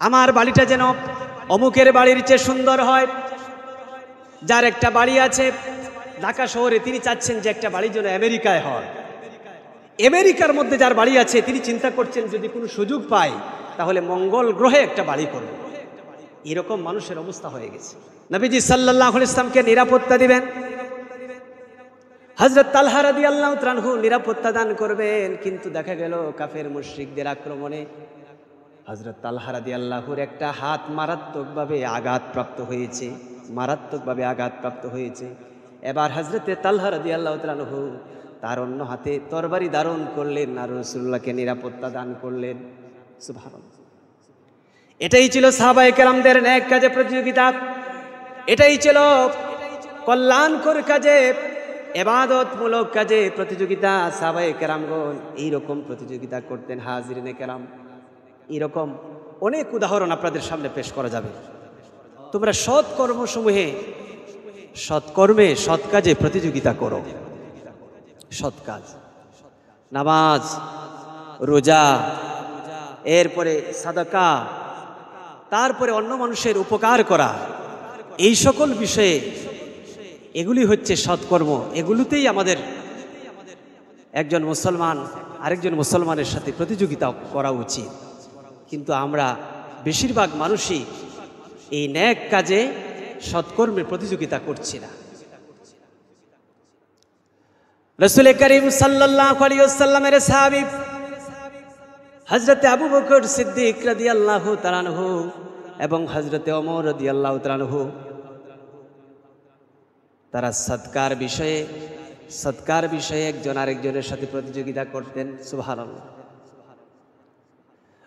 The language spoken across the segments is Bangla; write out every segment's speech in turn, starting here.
আমার বাড়িটা যেন অমুকের বাড়ির চেয়ে সুন্দর হয়। যার একটা বাড়ি আছে ঢাকা শহরে, তিনি চাচ্ছেন যে একটা বাড়ি যেন আমেরিকায় হয়। আমেরিকার মধ্যে যার বাড়ি আছে তিনি চিন্তা করছেন যদি কোনো সুযোগ পায় তাহলে মঙ্গল গ্রহে একটা বাড়ি করবে। এরকম মানুষের অবস্থা হয়ে গেছে। নবীজি সাল্লাল্লাহু আলাইহি ওয়াসাল্লামকে নিরাপত্তা দিবেন, হযরত তালহা রাদিয়াল্লাহু তাআলা আনহু নিরাপত্তা দান করবেন, কিন্তু দেখা গেল কাফের মুশরিকদের আক্রমণে হযরত তালহা রাদিয়াল্লাহুর একটা হাত মারাত্মকভাবে আঘাতপ্রাপ্ত হয়েছে, মারাত্মকভাবে আঘাতপ্রাপ্ত হয়েছে। এবার হযরতে তালহা রাদিয়াল্লাহু তাআলা আনহু তার অন্য হাতে তরবারি ধারণ করলেন আর রাসূলুল্লাহকে নিরাপত্তা দান করলেন। সুবহানাল্লাহ। এটাই ছিল সাহাবায়ে কেরামদের নেক কাজে প্রতিযোগিতা, এটাই ছিল কল্যাণকর কাজে, ইবাদতমূলক কাজে প্রতিযোগিতা। সাহাবায়ে কেরামগণ এইরকম প্রতিযোগিতা করতেন। হাজিরিনে কেরাম, এরকম অনেক উদাহরণ আপনাদের সামনে পেশ করা যাবে। তোমরা সৎকর্মসমূহে, সৎকর্মে, সৎ কাজে প্রতিযোগিতা করো। সৎ কাজ, নামাজ, রোজা, এরপরে সাদাকা, তারপরে অন্য মানুষের উপকার করা, এই সকল বিষয়ে এগুলি হচ্ছে সৎকর্ম। এগুলোতেই আমাদের একজন মুসলমান আরেকজন মুসলমানের সাথে প্রতিযোগিতা করা উচিত। কিন্তু আমরা বেশিরভাগ মানুষই এই নেক কাজে সৎকর্মে প্রতিযোগিতা করছি না। রাসূল করিম সাল্লাল্লাহু আলাইহি ওয়াসাল্লামের সাহাবী হযরতে আবু বকর সিদ্দিক রাদিয়াল্লাহু তাআলা আনহু এবং হযরতে ওমর রাদিয়াল্লাহু তাআলা আনহু তারা সৎকার বিষয়ে একজন আরেকজনের সাথে প্রতিযোগিতা করতেন। সুবহানাল্লাহ।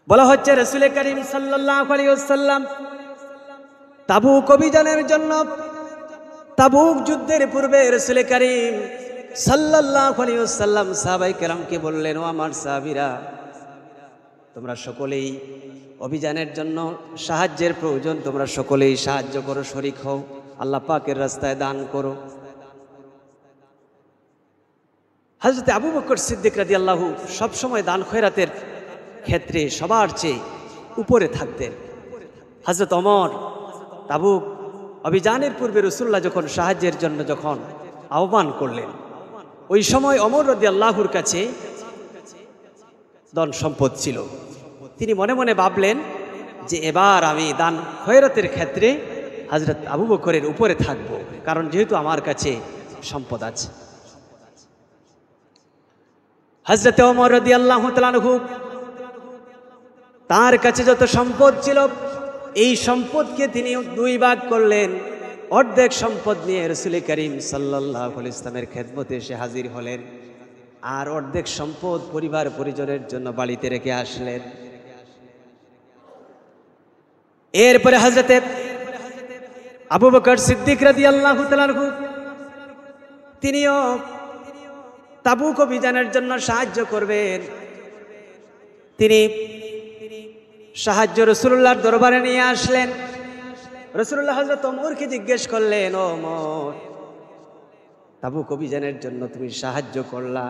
বলা হচ্ছে রাসূল করিম সাল্লাল্লাহু আলাইহি ওয়াসাল্লাম তাবুক অভিযানের জন্য, তাবুক যুদ্ধের পূর্বে রাসূল করিম সাল্লাল্লাহু আলাইহি ওয়াসাল্লাম সাহাবায়ে কেরামকে বললেন, ও আমার সাহাবীরা, তোমরা সকলেই অভিযানের জন্য সাহায্যের প্রয়োজন, তোমরা সকলেই সাহায্য করো, শরীক হও, আল্লাহ পাকের রাস্তায় দান করো। হযরত আবু বকর সিদ্দিক রাদিয়াল্লাহু সবসময় দান খয়রাতের ক্ষেত্রে সবার চেয়ে উপরে থাকতেন। হযরত ওমর তাবুক অভিযানের পূর্বে রাসূলুল্লাহ যখন সাহায্যের জন্য যখন আহ্বান করলেন, ওই সময় ওমর রাদিয়াল্লাহুর কাছে ধন সম্পদ ছিল। তিনি মনে মনে ভাবলেন যে এবার আমি দান খয়রাতের ক্ষেত্রে হযরত আবু বকরের উপরে থাকব, কারণ যেহেতু আমার কাছে সম্পদ আছে। হযরত ওমর রাদিয়াল্লাহু তাআলা আনহু তার কাছে যত সম্পদ ছিল এই সম্পদকে তিনি দুই ভাগ করলেন। অর্ধেক সম্পদ নিয়ে রাসূল করিম সাল্লাল্লাহু আলাইহি ওয়াসাল্লামের খেদমতে এসে হাজির হলেন, আর অর্ধেক সম্পদ পরিবার পরিজনের জন্য বাড়িতে রেখে আসলেন। এরপরে হযরতে আবু বকর সিদ্দিক রাদিয়াল্লাহু তাআলা আনহু তিনিও তাবুক অভিযানের জন্য সাহায্য করবেন। তিনি সাহায্য রাসূলুল্লাহর দরবারে নিয়ে আসলেন। রাসূলুল্লাহ হযরত ওমরকে জিজ্ঞেস করলেন, ও ওমর, তাবুক অভিযানের জন্য তুমি সাহায্য করলা,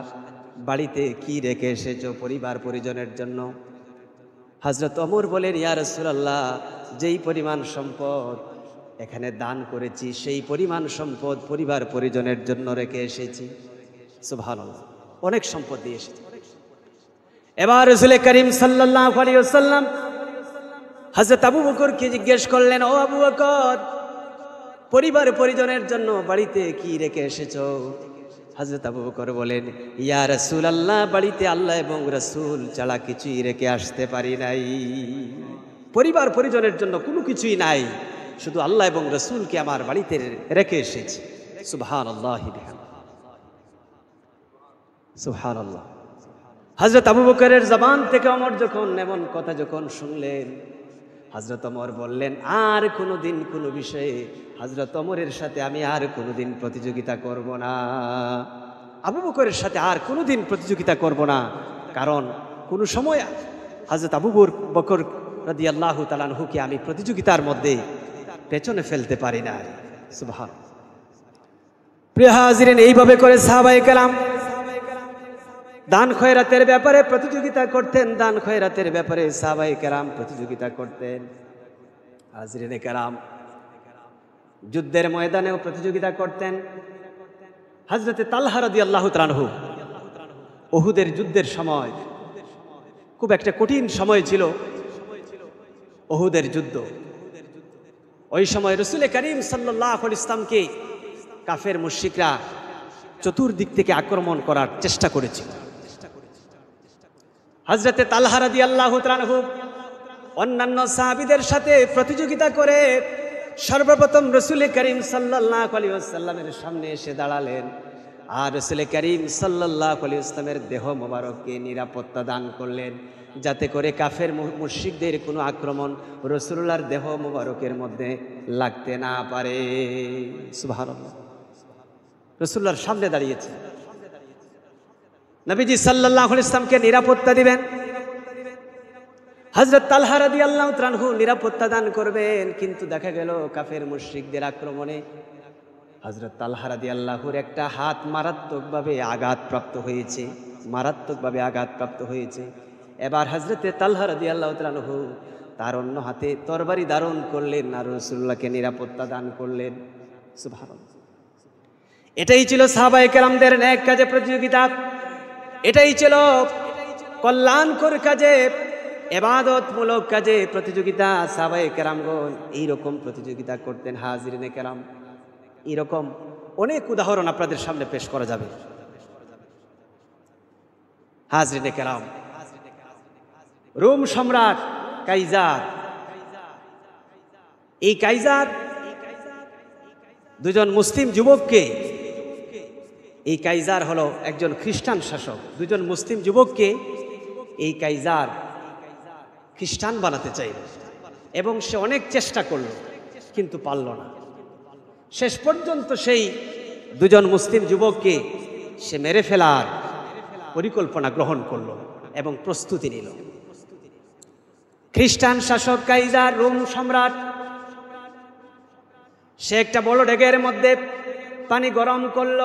বাড়িতে কি রেখে এসেছো পরিবার পরিজনের জন্য? হযরত ওমর বলেন, ইয়া রাসূলুল্লাহ, যেই পরিমাণ সম্পদ এখানে দান করেছি সেই পরিমাণ সম্পদ পরিবার পরিজনের জন্য রেখে এসেছি। সুবহানাল্লাহ, অনেক সম্পদ দিয়ে এসেছি। এবার রাসূল করিম সাল্লাল্লাহু আলাইহি ওয়াসাল্লাম হযরত আবু বকরকে জিজ্ঞেস করলেন, ও আবু বকর, পরিবার পরিজনের জন্য বাড়িতে কি রেখে এসেছো? হযরত আবু বকর বলেন, ইয়া রাসূলুল্লাহ, বাড়িতে আল্লাহ এবং রাসূল ছাড়া কিছুই রেখে আসতে পারি নাই। পরিবার পরিজনের জন্য কোনো কিছুই নাই, শুধু আল্লাহ এবং রাসূলকে আমার বাড়িতে রেখে এসেছি। সুবহানাল্লাহি বিহামদিহি, সুবহানাল্লাহ। হযরত আবু বকরের জবান থেকে ওমর যখন এমন কথা যখন শুনলেন, হযরত ওমর বললেন, আর কোনোদিন কোনো বিষয়ে হযরত ওমরের সাথে আমি আর কোনোদিন প্রতিযোগিতা করব না। আবু বকরের সাথে আর কোনোদিন প্রতিযোগিতা করব না, কারণ কোনো সময় হযরত আবু বকর রাদিয়াল্লাহু তাআলা আনহুকে আমি প্রতিযোগিতার মধ্যে পেছনে ফেলতে পারি না। সুবহান। প্রিয় হাজিরিন, এইভাবে করে সাহাবায়ে কেরাম দান খয়রাতের ব্যাপারে প্রতিযোগিতা করতেন, দান খয়রাতের ব্যাপারে সাহাবায়ে কেরাম প্রতিযোগিতা করতেন। হাজরিনে কেরাম, যুদ্ধের ময়দানেও প্রতিযোগিতা করতেন। হযরতে তালহা রাদিয়াল্লাহু তাআলা আনহু উহুদের যুদ্ধের সময়, খুব একটা কঠিন সময় ছিল উহুদের যুদ্ধ। ওই সময় রাসূল করিম সাল্লাল্লাহু আলাইহি ওয়াসাল্লামকে কাফের মুশরিকরা চতুর্দিক থেকে আক্রমণ করার চেষ্টা করেছিল। হযরতে তালহা রাদিয়াল্লাহু তাআলা আনহু অন্যান্য সাহাবীদের সাথে প্রতিযোগিতা করে সর্বপ্রথম রাসূল করিম সাল্লাল্লাহু আলাইহি ওয়াসাল্লামের সামনে এসে দাঁড়ালেন, আর রাসূল করিম সাল্লাল্লাহু আলাইহি ওয়াসাল্লামের দেহ মোবারককে নিরাপত্তা দান করলেন, যাতে করে কাফের মুশরিকদের কোনো আক্রমণ রাসূলুল্লাহর দেহ মোবারকের মধ্যে লাগতে না পারে। সুবহানাল্লাহ। রাসূলুল্লাহর সামনে দাঁড়িয়েছে, নবীজি সাল্লাল্লাহু আলাইহি ওয়াসাল্লামকে নিরাপত্তা দিবেন। হযরত তালহা রাদিয়াল্লাহু তাআলা আনহু নিরাপত্তা দান করবেন, কিন্তু দেখা গেল কাফের মুশরিকদের আক্রমণে হযরত তালহা রাদিয়াল্লাহুর একটা হাত মারাত্মকভাবে আঘাতপ্রাপ্ত হয়েছে, মারাত্মকভাবে আঘাতপ্রাপ্ত হয়েছে। এবার হযরতে তালহা রাদিয়াল্লাহু তাআলা আনহু তার অন্য হাতে তরবারি ধারণ করলেন আর রাসূলুল্লাহকে নিরাপত্তা দান করলেন। সুবহানাল্লাহ। এটাই ছিল সাহাবায়ে কেরামদের নেক কাজে প্রতিযোগিতা, এটাই ছিল কল্যাণকর কাজে, ইবাদতমূলক কাজে প্রতিযোগিতা। সাহাবায়ে কেরামগণ এইরকম প্রতিযোগিতা করতেন। হাজিরিনে কেরাম, এরকম অনেক উদাহরণ আপনাদের সামনে পেশ করা যাবে। হাজিরিনে কেরাম, রোম সম্রাট কাইজার, এই কাইজার দুজন মুসলিম যুবককে, এই কাইজার হলো একজন খ্রিস্টান শাসক, দুজন মুসলিম যুবককে এই কাইজার খ্রিস্টান বানাতে চাইল এবং সে অনেক চেষ্টা করল কিন্তু পারল না। শেষ পর্যন্ত সেই দুজন মুসলিম যুবককে সে মেরে ফেলার পরিকল্পনা গ্রহণ করল এবং প্রস্তুতি নিল। খ্রিস্টান শাসক কাইজার, রোম সম্রাট, সে একটা বড় ডেগের মধ্যে পানি গরম করল।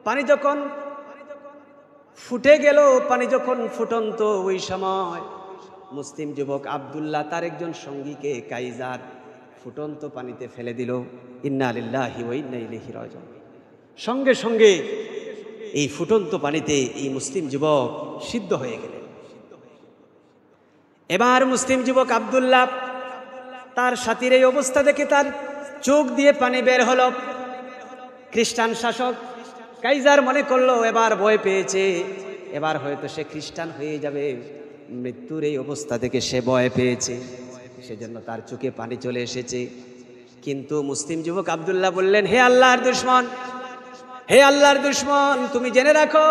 পানি যখন ফুটে গেল, পানি যখন ফুটন্ত, ওই সময় মুসলিম যুবক আব্দুল্লাহ তার একজন সঙ্গীকে কাইজার ফুটন্ত পানিতে ফেলে দিল। ইন্না লিল্লাহি ওয়া ইন্না ইলাইহি রাজিউন। সঙ্গে সঙ্গে এই ফুটন্ত পানিতে এই মুসলিম যুবক সিদ্ধ হয়ে গেলেন। এবার মুসলিম যুবক আব্দুল্লাহ তার সাথীর এই অবস্থা দেখে তার চোখ দিয়ে পানি বের হলো। খ্রিস্টান শাসক কাইজার মনে করলো এবার ভয় পেয়েছে, এবার হয়তো সে খ্রিস্টান হয়ে যাবে। মৃত্যুর এই অবস্থা থেকে সে ভয় পেয়েছে, সেজন্য তার চোখে পানি চলে এসেছে। কিন্তু মুসলিম যুবক আব্দুল্লাহ বললেন, হে আল্লাহর দুশমন, হে আল্লাহর দুশমন, তুমি জেনে রাখো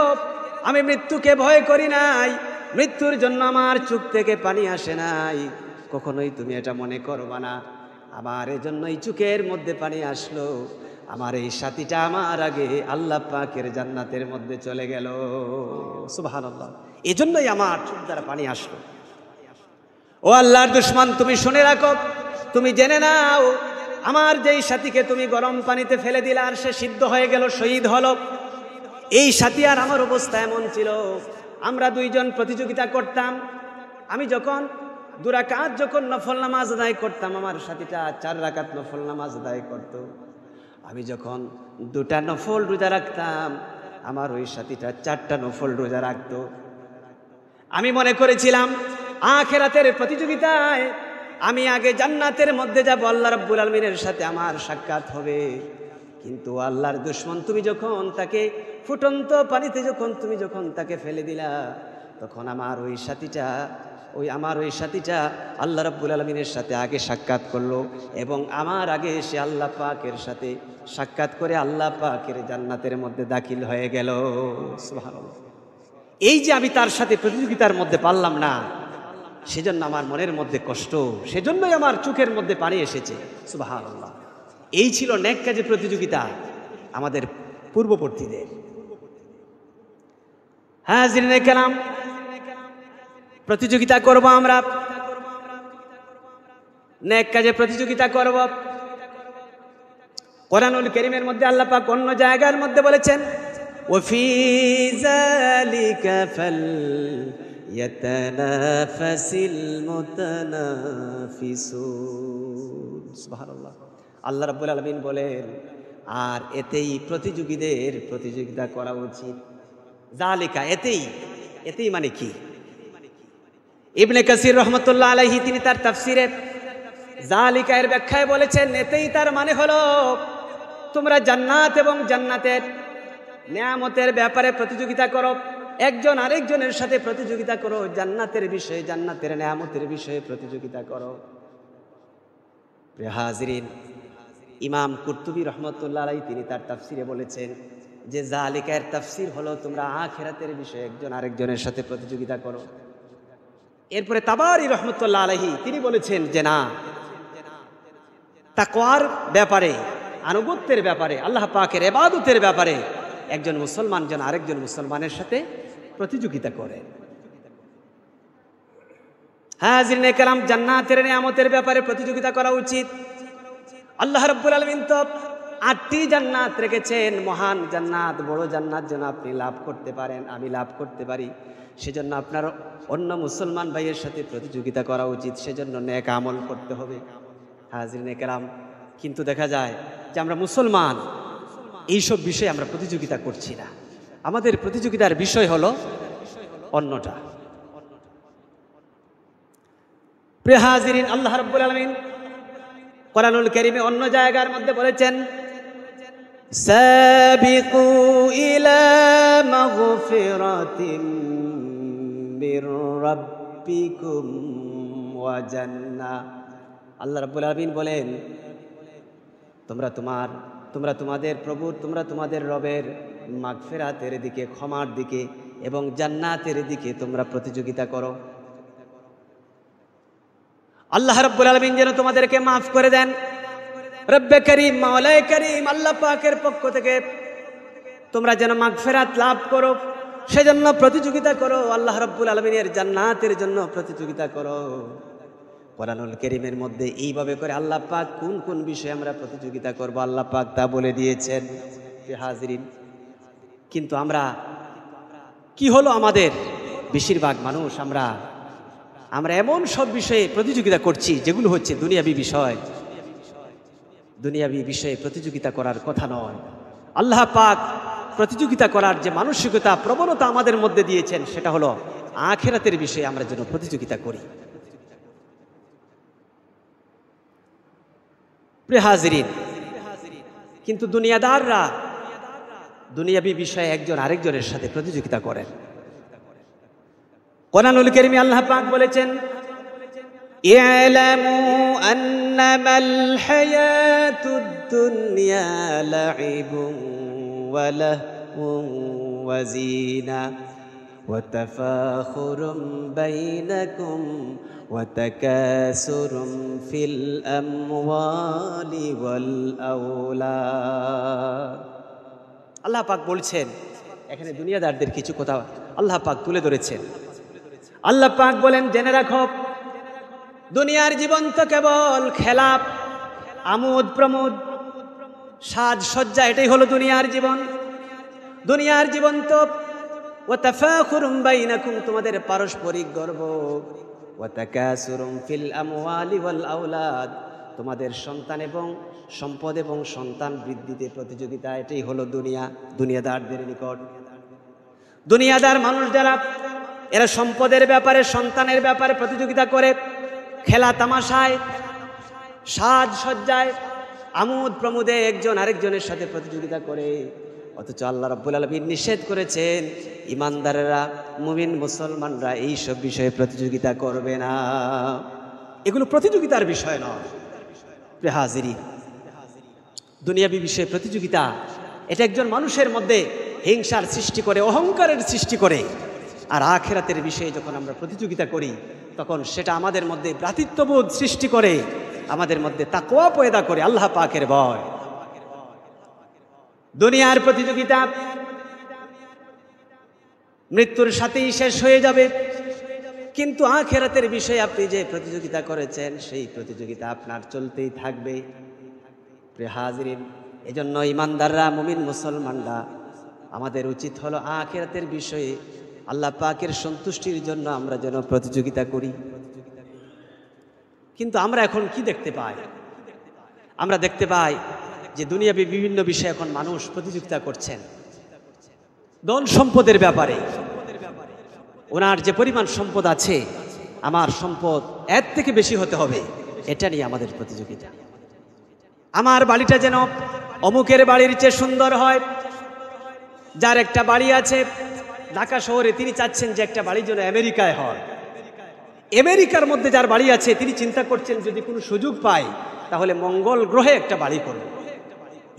আমি মৃত্যুকে ভয় করি নাই, মৃত্যুর জন্য আমার চোখ থেকে পানি আসে নাই, কখনোই তুমি এটা মনে করবা না। আমার এজন্যই চোখের মধ্যে পানি আসলো, আমার এই সাথীটা আমার আগে আল্লাহ পাকের জান্নাতের মধ্যে চলে গেল। সুবহানাল্লাহ। এজন্যই আমার চোখ দ্বারা পানি আসলো। ও আল্লাহর দুশমন, তুমি শুনে রাখো, তুমি জেনে নাও, আমার যেই সাথীকে তুমি গরম পানিতে ফেলে দিলে আর সে সিদ্ধ হয়ে গেল, শহীদ হলো, এই সাথী আর আমার অবস্থা এমন ছিল, আমরা দুইজন প্রতিযোগিতা করতাম। আমি যখন 2 রাকাত যখন নফল নামাজ আদায় করতাম, আমার সাথীটা 4 রাকাত নফল নামাজ আদায় করত। আমি যখন 2টা নফল রোজা রাখতাম, আমার ওই সাথীটা 4টা নফল রোজা রাখত। আমি মনে করেছিলাম আখিরাতের প্রতিযোগিতায় আমি আগে জান্নাতের মধ্যে যাব, আল্লাহ রাব্বুল আলামিনের সাথে আমার সাক্ষাৎ হবে। কিন্তু আল্লাহর দুশমন, তুমি যখন তাকে ফুটন্ত পানিতে তুমি যখন তাকে ফেলে দিলা, তখন আমার ওই সাথীটা আল্লাহ রাব্বুল আলামিনের সাথে আগে সাক্ষাৎ করলো এবং আমার আগে সে আল্লাহ পাকের সাথে সাক্ষাৎ করে আল্লাহ পাকের জান্নাতের মধ্যে দাখিল হয়ে গেল। সুবহানাল্লাহ। এই যে আমি তার সাথে প্রতিযোগিতার মধ্যে পারলাম না, সেজন্য আমার মনের মধ্যে কষ্ট, সেজন্যই আমার চোখের মধ্যে পানি এসেছে। সুবহানাল্লাহ। এই ছিল নেক কাজে প্রতিযোগিতা আমাদের পূর্ববর্তীদের। হাজিরিনে কেরাম, প্রতিযোগিতা করব আমরা, নেক কাজে প্রতিযোগিতা করব। কোরআনুল কারীমের মধ্যে আল্লাহ পাক অন্য জায়গার মধ্যে বলেছেন, ওয়াফি যালিকা ফালইয়াতানাফাসিল মুতানাফিসুন। সুবহানাল্লাহ। আল্লাহ রাব্বুল আলামিন বলেন, আর এতেই প্রতিযোগীদের প্রতিযোগিতা করা উচিত। যালিকা, এতেই মানে কি? ইবনে কাসির রহমতুল্লাহ আলাইহি তিনি তার তাফসিরে যালিকা এর ব্যাখ্যায় বলেছেন, এতেই তার মানে হলো তোমরা জান্নাত এবং জান্নাতের নিয়ামতের ব্যাপারে প্রতিযোগিতা করো, একজন আরেকজনের সাথে প্রতিযোগিতা করো, জান্নাতের বিষয়ে, জান্নাতের নিয়ামতের বিষয়ে প্রতিযোগিতা করো। প্রিয় হাজিরিন, ইমাম কুরতুবী রহমতুল্লাহ আলাইহি তিনি তার তাফসিরে বলেছেন যে যালিকা এর তাফসির হলো তোমরা আখিরাতের বিষয়ে একজন আরেকজনের সাথে প্রতিযোগিতা করো। এরপরে তাবারি রহমতুল্লাহ আলাইহি তিনি বলেছেন যে না, তাকওয়ার ব্যাপারে, আনুগত্যের ব্যাপারে, আল্লাহ পাকের ইবাদতের ব্যাপারে একজন মুসলমান যেন আরেকজন মুসলমানের সাথে প্রতিযোগিতা করে। হাজিরিনে কেরাম, জান্নাতের নিয়ামতের ব্যাপারে প্রতিযোগিতা করা উচিত। আল্লাহ রাব্বুল আলামিন তো 8টি জান্নাত রেখেছেন, মহান জান্নাত, বড় জান্নাত যেন আপনি লাভ করতে পারেন, আমি লাভ করতে পারি, সেজন্য আপনার অন্য মুসলমান ভাইয়ের সাথে প্রতিযোগিতা করা উচিত, সেজন্য নেক আমল করতে হবে। হাজিরিনে কেরাম, কিন্তু দেখা যায় যে আমরা মুসলমান এইসব বিষয়ে আমরা প্রতিযোগিতা করছি না, আমাদের প্রতিযোগিতার বিষয় হলো অন্যটা। প্রিয় হাজিরিন, আল্লাহ রাব্বুল আলামিন কোরআনুল কারীমে অন্য জায়গার মধ্যে বলেছেন, সাবিকু ইলা মাগফিরাতিম মির রাব্বিকুম ওয়া জান্নাহ। আল্লাহ রাব্বুল আলামিন বলেন, তোমরা তোমাদের প্রভুর, তোমরা তোমাদের রবের মাগফিরাতের দিকে, ক্ষমার দিকে এবং জান্নাতের দিকে তোমরা প্রতিযোগিতা করো। আল্লাহ রাব্বুল আলামিন যেন তোমাদেরকে মাফ করে দেন। রব্বে করিম, মাওলায়ে করিম, আল্লাহ পাকের পক্ষ থেকে তোমরা যেন মাগফিরাত লাভ করো, সেজন্য প্রতিযোগিতা করো। আল্লাহ রাব্বুল আলামিনের জান্নাতের জন্য প্রতিযোগিতা করো। কোরআনুল কারীমের মধ্যে এইভাবে করে আল্লাহ পাক কোন কোন বিষয়ে আমরা প্রতিযোগিতা করব আল্লাহ পাক তা বলে দিয়েছেন। হাজিরিন, কিন্তু আমরা কি হলো, আমাদের বেশিরভাগ মানুষ আমরা এমন সব বিষয়ে প্রতিযোগিতা করছি যেগুলো হচ্ছে দুনিয়াবি বিষয়। দুনিয়াবি বিষয়ে প্রতিযোগিতা করার কথা নয়। আল্লাহ পাক প্রতিযোগিতা করার যে মানসিকতা, প্রবণতা আমাদের মধ্যে দিয়েছেন, সেটা হলো আখিরাতের বিষয়ে আমরা যেন প্রতিযোগিতা করি। প্রিয় হাজিরিন, কিন্তু দুনিয়াদাররা দুনিয়াবি বিষয়ে একজন আরেকজনের সাথে প্রতিযোগিতা করেন। কোরআনুল কারীমে আল্লাহ পাক বলেছেন, ই'লামু আন্নামাল হায়াতুদ দুনিয়া লা'iবুন ওয়া লাহওয়ুন ওয়া যিনা ওয়া তাফাখুরুম বাইনাকুম ওয়া তাকাসুরুম ফিল আমওয়ালি ওয়াল আওলাদ। আল্লাহ পাক বলছেন, এখানে দুনিয়াদারদের কিছু কথা আল্লাহ পাক তুলে ধরেছেন। আল্লাহ পাক বলেন, জেনে রাখো, দুনিয়ার জীবন তো কেবল খেলা, আমোদ প্রমোদ, সাজসজ্জা, এটাই হলো দুনিয়ার জীবন। দুনিয়ার জীবন তো ওয়া তাফাখুরুম বাইনাকুম, তোমাদের পারস্পরিক গর্ব, ওয়া তাকাসুরুম ফিল আমওয়ালি ওয়াল আওলাদ, তোমাদের সন্তান এবং সম্পদ এবং সন্তান বৃদ্ধিতে প্রতিযোগিতা, এটাই হলো দুনিয়া। দুনিয়াদারদের নিকট, দুনিয়াদার মানুষ যারা, এরা সম্পদের ব্যাপারে, সন্তানের ব্যাপারে প্রতিযোগিতা করে, খেলা তামাশায়, সাজসজ্জায়, আমোদ প্রমোদে একজন আরেকজনের সাথে প্রতিযোগিতা করে। অথচ আল্লাহ রাব্বুল আলামিন নিষেধ করেছেন, ইমানদারেরা, মুমিন মুসলমানরা এইসব বিষয়ে প্রতিযোগিতা করবে না। এগুলো প্রতিযোগিতার বিষয় নয়। প্রিয় হাজিরিন, দুনিয়াবি বিষয়ে প্রতিযোগিতা, এটা একজন মানুষের মধ্যে হিংসার সৃষ্টি করে, অহংকারের সৃষ্টি করে। আর আখিরাতের বিষয়ে যখন আমরা প্রতিযোগিতা করি, তখন সেটা আমাদের মধ্যে ভ্রাতৃত্ববোধ সৃষ্টি করে, আমাদের মধ্যে তাকওয়া পয়দা করে, আল্লাহ পাকের ভয়। দুনিয়ার প্রতিযোগিতা মৃত্যুর সাথেই শেষ হয়ে যাবে, কিন্তু আখিরাতের বিষয়ে আপনি যে প্রতিযোগিতা করেছেন, সেই প্রতিযোগিতা আপনার চলতেই থাকবে। প্রিয় হাজিরিন, এজন্য ইমানদাররা, মুমিন মুসলমানরা আমাদের উচিত হলো আখিরাতের বিষয়ে আল্লাহ পাকের সন্তুষ্টির জন্য আমরা যেন প্রতিযোগিতা করি। কিন্তু আমরা এখন কি দেখতে পাই? আমরা দেখতে পাই যে দুনিয়াবি বিভিন্ন বিষয়ে এখন মানুষ প্রতিযোগিতা করছেন। ধন সম্পদের ব্যাপারে ওনার যে পরিমাণ সম্পদ আছে, আমার সম্পদ এর থেকে বেশি হতে হবে, এটা নিয়ে আমাদের প্রতিযোগিতা। আমার বাড়িটা যেন অমুকের বাড়ির চেয়ে সুন্দর হয়। যার একটা বাড়ি আছে ঢাকা শহরে, তিনি চাচ্ছেন যে একটা বাড়ি যেন আমেরিকায় হয়। আমেরিকার মধ্যে যার বাড়ি আছে তিনি চিন্তা করছেন যদি কোনো সুযোগ পায় তাহলে মঙ্গল গ্রহে একটা বাড়ি করব।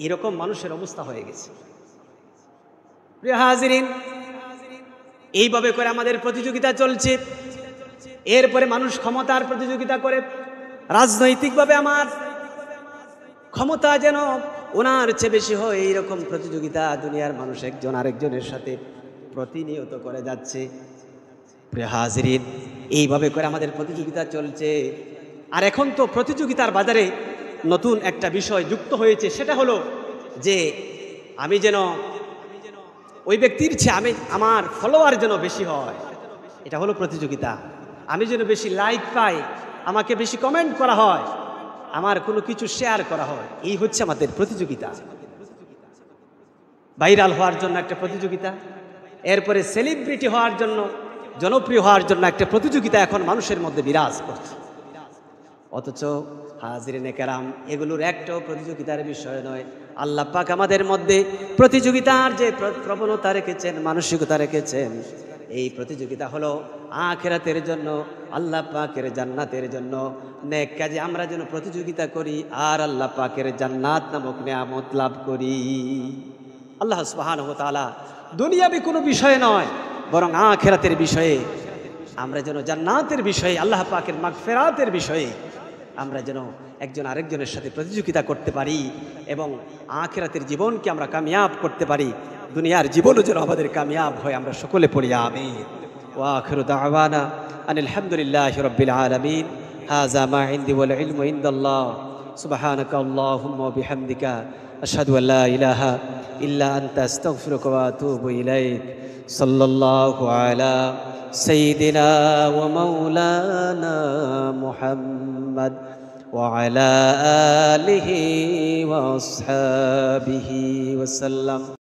এরকম মানুষের অবস্থা হয়ে গেছে। প্রিয় হাজিরিন, এইভাবে করে আমাদের প্রতিযোগিতা চলছে। এরপরে মানুষ ক্ষমতার প্রতিযোগিতা করে, রাজনৈতিকভাবে আমার ক্ষমতা যেন ওনার চেয়ে বেশি হয়, এইরকম প্রতিযোগিতা দুনিয়ার মানুষ একজন আরেকজনের সাথে প্রতিনিয়ত করে যাচ্ছে। প্রিয় হাজিরিন, এইভাবে করে আমাদের প্রতিযোগিতা চলছে। আর এখন তো প্রতিযোগিতার বাজারে নতুন একটা বিষয় যুক্ত হয়েছে, সেটা হলো যে আমি যেন ওই ব্যক্তির চেয়ে আমার ফলোয়ার যেন বেশি হয়, এটা হলো প্রতিযোগিতা। আমি যেন বেশি লাইক পাই, আমাকে বেশি কমেন্ট করা হয়, আমার কোনো কিছু শেয়ার করা হয়, এই হচ্ছে আমাদের প্রতিযোগিতা। ভাইরাল হওয়ার জন্য একটা প্রতিযোগিতা, এরপরে সেলিব্রিটি হওয়ার জন্য, জনপ্রিয় হওয়ার জন্য একটা প্রতিযোগিতা এখন মানুষের মধ্যে বিরাজ করছে। অথচ হাজিরিনে কেরাম, এগুলোর একটাও প্রতিযোগিতার বিষয় নয়। আল্লাহ পাক আমাদের মধ্যে প্রতিযোগিতার যে প্রবণতা রেখেছেন, মানসিকতা রেখেছেন, এই প্রতিযোগিতা হলো আখিরাতের জন্য, আল্লাহ পাকের জান্নাতের জন্য। নেক কাজে আমরা যেন প্রতিযোগিতা করি আর আল্লাহ পাকের জান্নাত নামক নিয়ামত লাভ করি। আল্লাহ সুবহানাহু ওয়া তাআলা দুনিয়াবি কোনো বিষয় নয়, বরং আখিরাতের বিষয়ে আমরা যেন জান্নাতের বিষয়ে, আল্লাহ পাকের মাগফিরাতের বিষয়ে আমরা যেন একজন আরেকজনের সাথে প্রতিযোগিতা করতে পারি এবং আখিরাতের জীবনকে আমরা কামিয়াব করতে পারি। দুনিয়ার জীবনও যেন আমাদের কামিয়াব হয়, আমরা সকলে পড়ি আমিন। ওয়া আখিরু দাওয়ানা আনিল হামদুলিল্লাহি রাব্বিল আলামিন। হাযা মা ইনদি ওয়াল ইলমু ইনদাল্লাহ। সুবহানাকা আল্লাহুম্মা ওয়া বিহামদিকা আশহাদু আল লা ইলাহা ইল্লা আনতা আস্তাগফিরুকা ওয়া আতুবু ইলাইক। সাল্লাল্লাহু আলা সাইয়্যিদিনা ওয়া মাওলানা মুহাম্মদ ওয়া আলা আলিহি ওয়া আসহাবিহি ওয়া সাল্লাম।